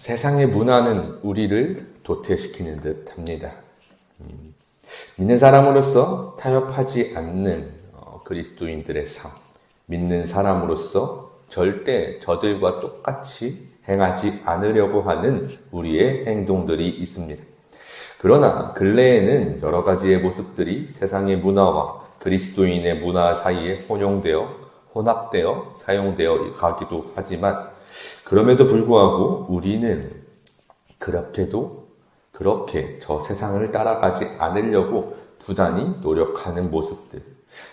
세상의 문화는 우리를 도태시키는 듯 합니다. 믿는 사람으로서 타협하지 않는 그리스도인들의 삶, 믿는 사람으로서 절대 저들과 똑같이 행하지 않으려고 하는 우리의 행동들이 있습니다. 그러나 근래에는 여러 가지의 모습들이 세상의 문화와 그리스도인의 문화 사이에 혼합되어 사용되어 가기도 하지만 그럼에도 불구하고 우리는 그렇게 저 세상을 따라가지 않으려고 부단히 노력하는 모습들,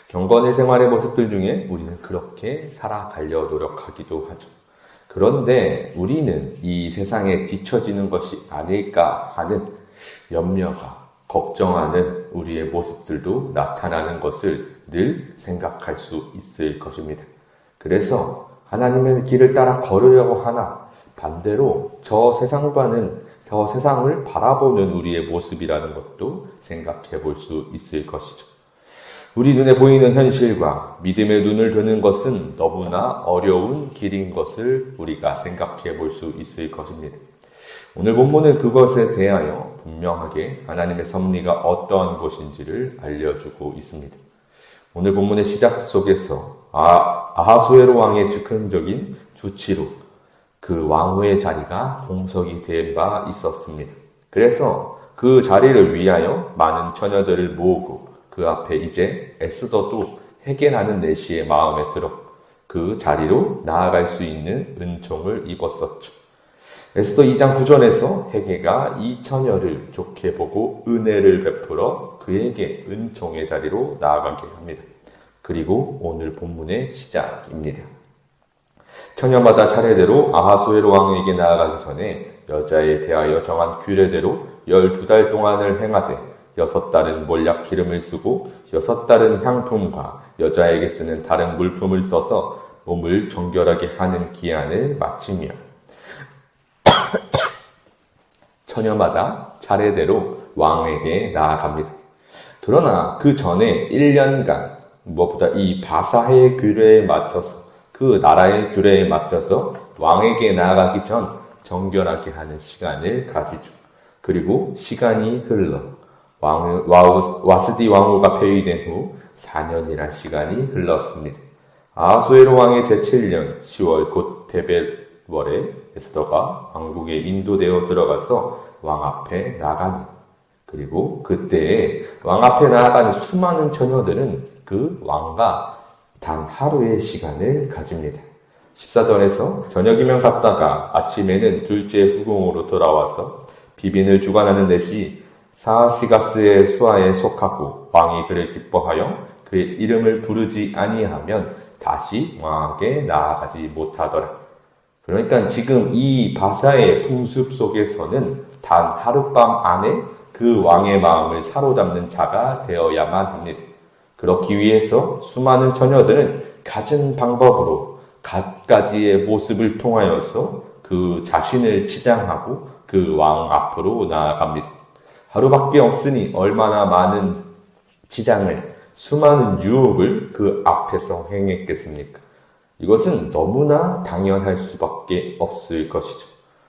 경건의 생활의 모습들 중에 우리는 그렇게 살아가려 노력하기도 하죠. 그런데 우리는 이 세상에 뒤처지는 것이 아닐까 하는 염려가, 걱정하는 우리의 모습들도 나타나는 것을 늘 생각할 수 있을 것입니다. 그래서 하나님의 길을 따라 걸으려고 하나 반대로 저 세상을 바라보는 우리의 모습이라는 것도 생각해 볼 수 있을 것이죠. 우리 눈에 보이는 현실과 믿음의 눈을 드는 것은 너무나 어려운 길인 것을 우리가 생각해 볼 수 있을 것입니다. 오늘 본문은 그것에 대하여 분명하게 하나님의 섭리가 어떠한 것인지를 알려주고 있습니다. 오늘 본문의 시작 속에서 아하수에로 왕의 즉흥적인 주치로 그 왕후의 자리가 공석이 된 바 있었습니다. 그래서 그 자리를 위하여 많은 처녀들을 모으고 그 앞에 이제 에스더도 해결하는 내시의 마음에 들어 그 자리로 나아갈 수 있는 은총을 입었었죠. 에스더 2장 9절에서 해게가 이 처녀를 좋게 보고 은혜를 베풀어 그에게 은총의 자리로 나아가게 합니다. 그리고 오늘 본문의 시작입니다. 처녀마다 차례대로 아하수에로 왕에게 나아가기 전에 여자에 대하여 정한 규례대로 12달 동안을 행하되 6달은 몰약 기름을 쓰고 6달은 향품과 여자에게 쓰는 다른 물품을 써서 몸을 정결하게 하는 기한을 마치며 처녀마다 차례대로 왕에게 나아갑니다. 그러나 그 전에 1년간 무엇보다 이 바사의 규례에 맞춰서 그 나라의 규례에 맞춰서 왕에게 나아가기 전 정결하게 하는 시간을 가지죠. 그리고 시간이 흘러 와스디 왕후가 폐위된 후 4년이란 시간이 흘렀습니다. 아하수에로 왕의 제7년 10월 곧 데벨월에 에스더가 왕국에 인도되어 들어가서 왕 앞에 나가니 그리고 그때에 왕 앞에 나아가는 수많은 처녀들은 그 왕과 단 하루의 시간을 가집니다. 14절에서 저녁이면 갔다가 아침에는 둘째 후궁으로 돌아와서 비빈을 주관하는 넷이 사시가스의 수하에 속하고 왕이 그를 기뻐하여 그의 이름을 부르지 아니하면 다시 왕에게 나아가지 못하더라. 그러니까 지금 이 바사의 풍습 속에서는 단 하룻밤 안에 그 왕의 마음을 사로잡는 자가 되어야만 합니다. 그렇기 위해서 수많은 처녀들은 갖은 방법으로 갖가지의 모습을 통하여서 그 자신을 치장하고 그 왕 앞으로 나아갑니다. 하루밖에 없으니 얼마나 많은 치장을, 수많은 유혹을 그 앞에서 행했겠습니까? 이것은 너무나 당연할 수밖에 없을 것이죠.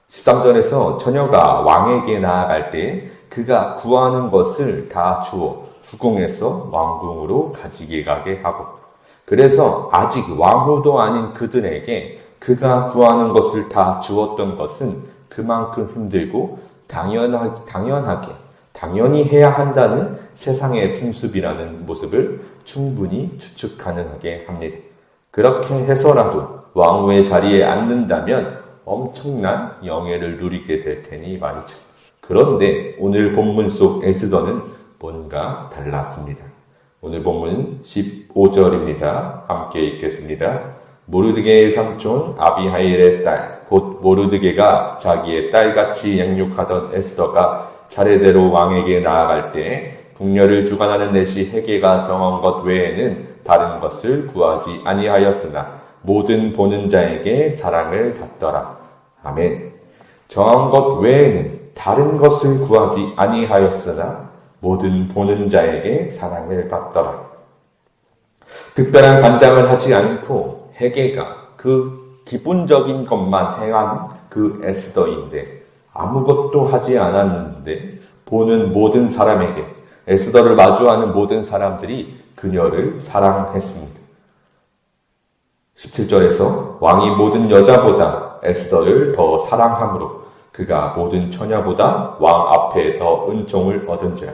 13절에서 처녀가 왕에게 나아갈 때 그가 구하는 것을 다 주어 후궁에서 왕궁으로 가지게 가게 하고 그래서 아직 왕후도 아닌 그들에게 그가 구하는 것을 다 주었던 것은 그만큼 힘들고 당연히 해야 한다는 세상의 풍습이라는 모습을 충분히 추측 가능하게 합니다. 그렇게 해서라도 왕후의 자리에 앉는다면 엄청난 영예를 누리게 될 테니 말이죠. 그런데 오늘 본문 속 에스더는 뭔가 달랐습니다. 오늘 본문 15절입니다. 함께 읽겠습니다. 모르드게의 삼촌 아비하일의 딸, 곧 모르드게가 자기의 딸같이 양육하던 에스더가 차례대로 왕에게 나아갈 때 궁녀를 주관하는 넷이 해게가 정한 것 외에는 다른 것을 구하지 아니하였으나 모든 보는 자에게 사랑을 받더라. 아멘. 정한 것 외에는 다른 것을 구하지 아니하였으나 모든 보는 자에게 사랑을 받더라. 특별한 간장을 하지 않고 해게가 그 기본적인 것만 행한 그 에스더인데 아무것도 하지 않았는데 보는 모든 사람에게 에스더를 마주하는 모든 사람들이 그녀를 사랑했습니다. 17절에서 왕이 모든 여자보다 에스더를 더 사랑함으로 그가 모든 처녀보다 왕 앞에 더 은총을 얻은지라.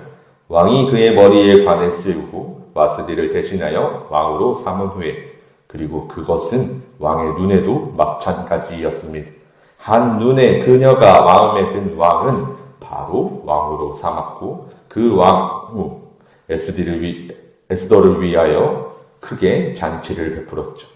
왕이 그의 머리에 관을 씌우고 와스디를 대신하여 왕으로 삼은 후에 그리고 그것은 왕의 눈에도 마찬가지였습니다. 한 눈에 그녀가 마음에 든 왕은 바로 왕으로 삼았고 그 왕 후 에스더를 위하여 크게 잔치를 베풀었죠.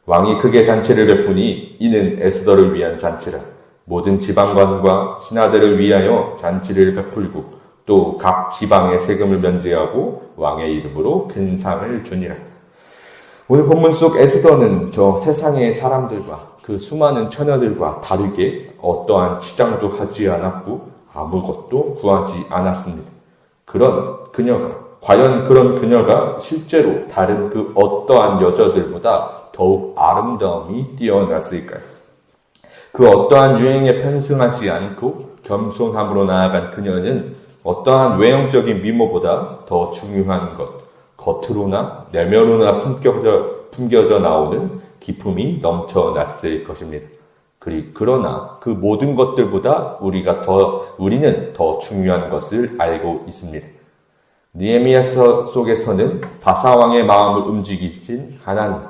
왕이 크게 잔치를 베푸니 이는 에스더를 위한 잔치라. 모든 지방관과 신하들을 위하여 잔치를 베풀고 또 각 지방의 세금을 면제하고 왕의 이름으로 큰 상을 주니라. 오늘 본문 속 에스더는 저 세상의 사람들과 그 수많은 처녀들과 다르게 어떠한 치장도 하지 않았고 아무것도 구하지 않았습니다. 과연 그런 그녀가 실제로 다른 그 어떠한 여자들보다 더욱 아름다움이 뛰어났을까요? 그 어떠한 유행에 편승하지 않고 겸손함으로 나아간 그녀는 어떠한 외형적인 미모보다 더 중요한 것, 겉으로나 내면으로나 품겨져 나오는 기품이 넘쳐났을 것입니다. 그러나 그 모든 것들보다 우리는 더 중요한 것을 알고 있습니다. 느헤미야 속에서는 바사왕의 마음을 움직이신 하나님,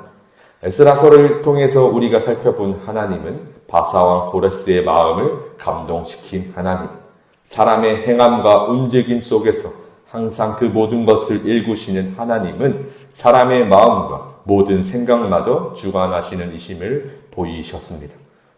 에스라서를 통해서 우리가 살펴본 하나님은 바사왕 고레스의 마음을 감동시킨 하나님, 사람의 행함과 움직임 속에서 항상 그 모든 것을 일구시는 하나님은 사람의 마음과 모든 생각마저 주관하시는 이심을 보이셨습니다.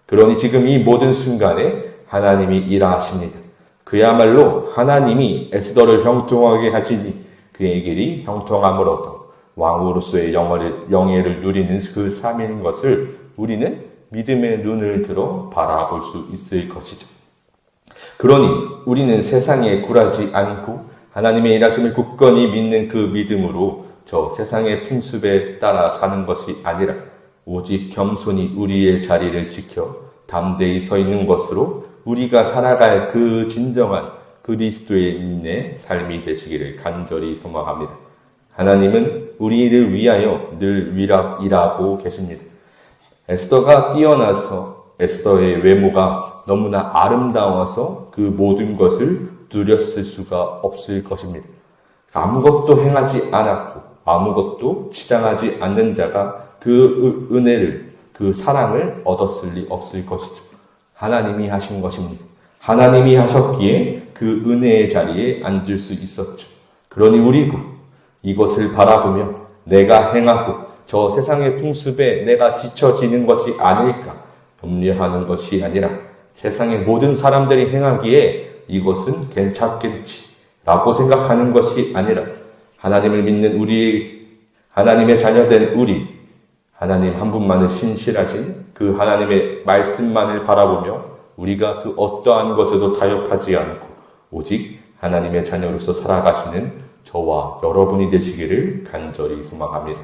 그러니 지금 이 모든 순간에 하나님이 일하십니다. 그야말로 하나님이 에스더를 형통하게 하시니 그의 길이 형통함을 얻어 왕으로서의 영예를 누리는 그 삶인 것을 우리는 믿음의 눈을 들어 바라볼 수 있을 것이죠. 그러니 우리는 세상에 굴하지 않고 하나님의 일하심을 굳건히 믿는 그 믿음으로 저 세상의 풍습에 따라 사는 것이 아니라 오직 겸손히 우리의 자리를 지켜 담대히 서 있는 것으로 우리가 살아갈 그 진정한 그리스도인의 삶이 되시기를 간절히 소망합니다. 하나님은 우리를 위하여 늘 일하고 계십니다. 에스더가 뛰어나서 에스더의 외모가 너무나 아름다워서 그 모든 것을 누렸을 수가 없을 것입니다. 아무것도 행하지 않았고 아무것도 치장하지 않는 자가 그 은혜를, 그 사랑을 얻었을 리 없을 것이죠. 하나님이 하신 것입니다. 하나님이 하셨기에 그 은혜의 자리에 앉을 수 있었죠. 그러니 우리도 이것을 바라보며 내가 행하고 저 세상의 풍습에 내가 뒤처지는 것이 아닐까 염려하는 것이 아니라 세상의 모든 사람들이 행하기에 이것은 괜찮겠지 라고 생각하는 것이 아니라 하나님을 믿는 하나님의 자녀된 우리, 하나님 한 분만을 신실하신 그 하나님의 말씀만을 바라보며 우리가 그 어떠한 것에도 타협하지 않고 오직 하나님의 자녀로서 살아가시는 저와 여러분이 되시기를 간절히 소망합니다.